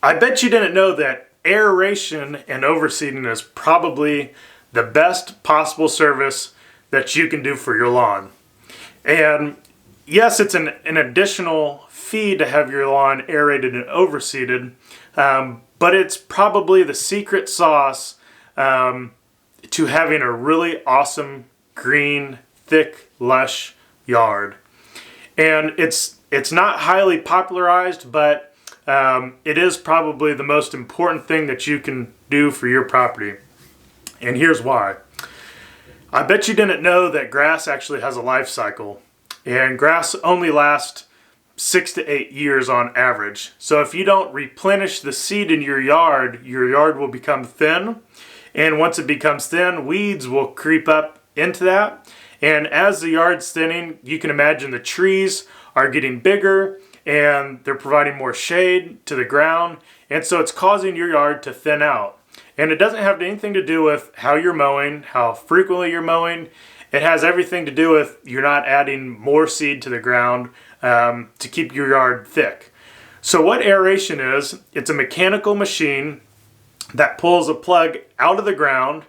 I bet you didn't know that aeration and overseeding is probably the best possible service that you can do for your lawn. And yes, it's an additional fee to have your lawn aerated and overseeded, but it's probably the secret sauce to having a really awesome, green, thick, lush yard. And it's not highly popularized, but it is probably the most important thing that you can do for your property. And here's why. I bet you didn't know that grass actually has a life cycle. And grass only lasts 6 to 8 years on average. So if you don't replenish the seed in your yard will become thin. And once it becomes thin, weeds will creep up into that. And as the yard's thinning, you can imagine the trees are getting bigger and they're providing more shade to the ground. And so it's causing your yard to thin out. And it doesn't have anything to do with how you're mowing, how frequently you're mowing. It has everything to do with you're not adding more seed to the ground to keep your yard thick. So what aeration is, it's a mechanical machine that pulls a plug out of the ground,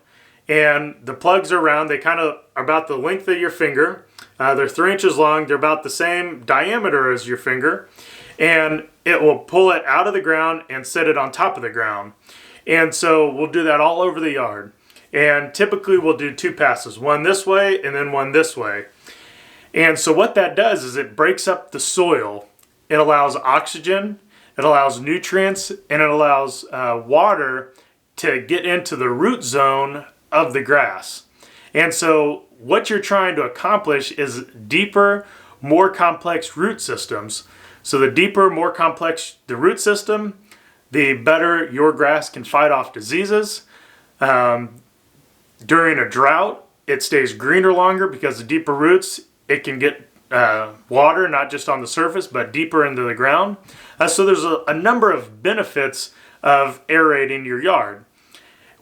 and the plugs are round. They kind of are about the length of your finger. They're 3 inches long. They're about the same diameter as your finger, and it will pull it out of the ground and set it on top of the ground. And so we'll do that all over the yard. And typically we'll do 2 passes, one this way and then one this way. And so what that does is it breaks up the soil. It allows oxygen, it allows nutrients, and it allows water to get into the root zone of the grass. And so what you're trying to accomplish is deeper, more complex root systems. So the deeper, more complex the root system, the better your grass can fight off diseases. During a drought, it stays greener longer because the deeper roots, it can get water, not just on the surface, but deeper into the ground. So there's a number of benefits of aerating your yard.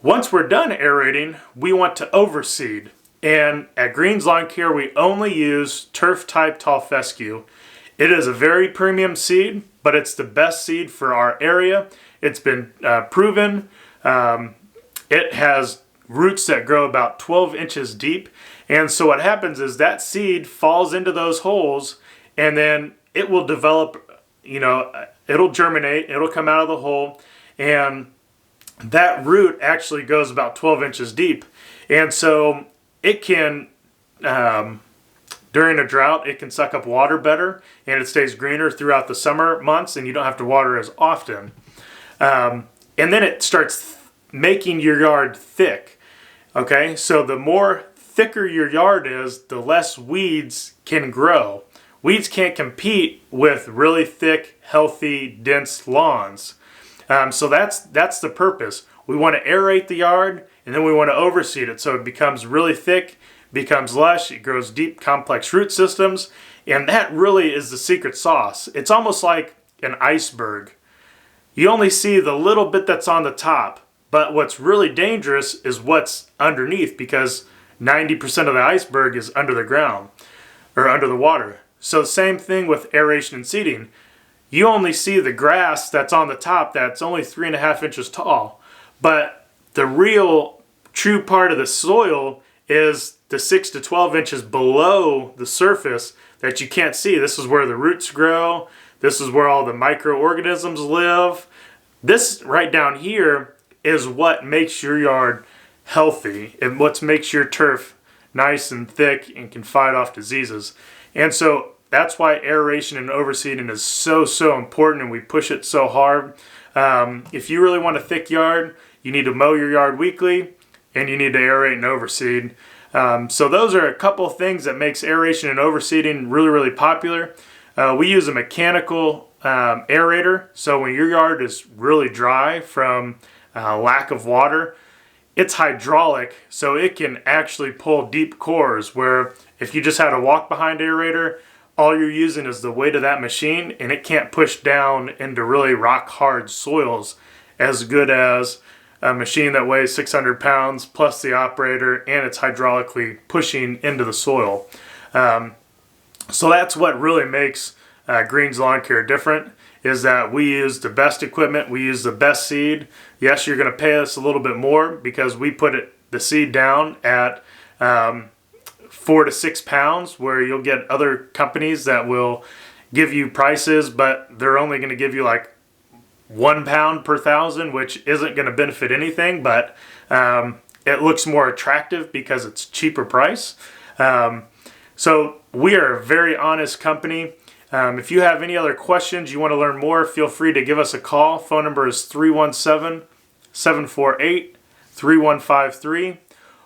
Once we're done aerating, we want to overseed. And at Green's Lawn Care, we only use turf-type tall fescue. It is a very premium seed, but it's the best seed for our area. It's been proven. It has roots that grow about 12 inches deep. And so what happens is that seed falls into those holes, and then it will develop, it'll germinate, it'll come out of the hole, and that root actually goes about 12 inches deep. And so it can, during a drought, it can suck up water better, and it stays greener throughout the summer months, and you don't have to water as often. And then it starts making your yard thick. Okay, so the more thicker your yard is, the less weeds can grow. Weeds can't compete with really thick, healthy, dense lawns. So that's the purpose. We want to aerate the yard, and then we want to overseed it so it becomes really thick, becomes lush, it grows deep, complex root systems, and that really is the secret sauce. It's almost like an iceberg. You only see the little bit that's on the top, but what's really dangerous is what's underneath, because 90% of the iceberg is under the ground or under the water. So same thing with aeration and seeding. You only see the grass that's on the top that's only 3.5 inches tall, but the real true part of the soil is the 6 to 12 inches below the surface that you can't see. This is where the roots grow. This is where all the microorganisms live. This right down here is what makes your yard healthy and what makes your turf nice and thick and can fight off diseases. And so that's why aeration and overseeding is so important, and we push it so hard. If you really want a thick yard, you need to mow your yard weekly, and you need to aerate and overseed. So those are a couple of things that makes aeration and overseeding really popular. We use a mechanical aerator, so when your yard is really dry from lack of water, it's hydraulic, so it can actually pull deep cores, where if you just had a walk-behind aerator, all you're using is the weight of that machine, and it can't push down into really rock-hard soils as good as a machine that weighs 600 pounds plus the operator, and it's hydraulically pushing into the soil. So that's what really makes Green's Lawn Care different, is that we use the best equipment, we use the best seed. Yes, you're going to pay us a little bit more because we put the seed down at 4 to 6 pounds, where you'll get other companies that will give you prices, but they're only going to give you like 1 pound per thousand, which isn't going to benefit anything, but it looks more attractive because it's cheaper price. So we are a very honest company. If you have any other questions, you want to learn more, feel free to give us a call. Phone number is 317-748-3153.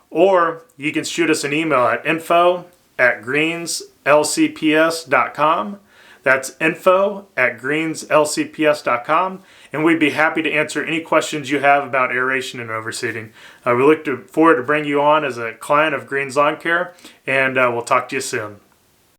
Or you can shoot us an email at info@greenslcps.com. That's info@greenslcps.com. And we'd be happy to answer any questions you have about aeration and overseeding. We look forward to bring you on as a client of Green's Lawn Care, and we'll talk to you soon.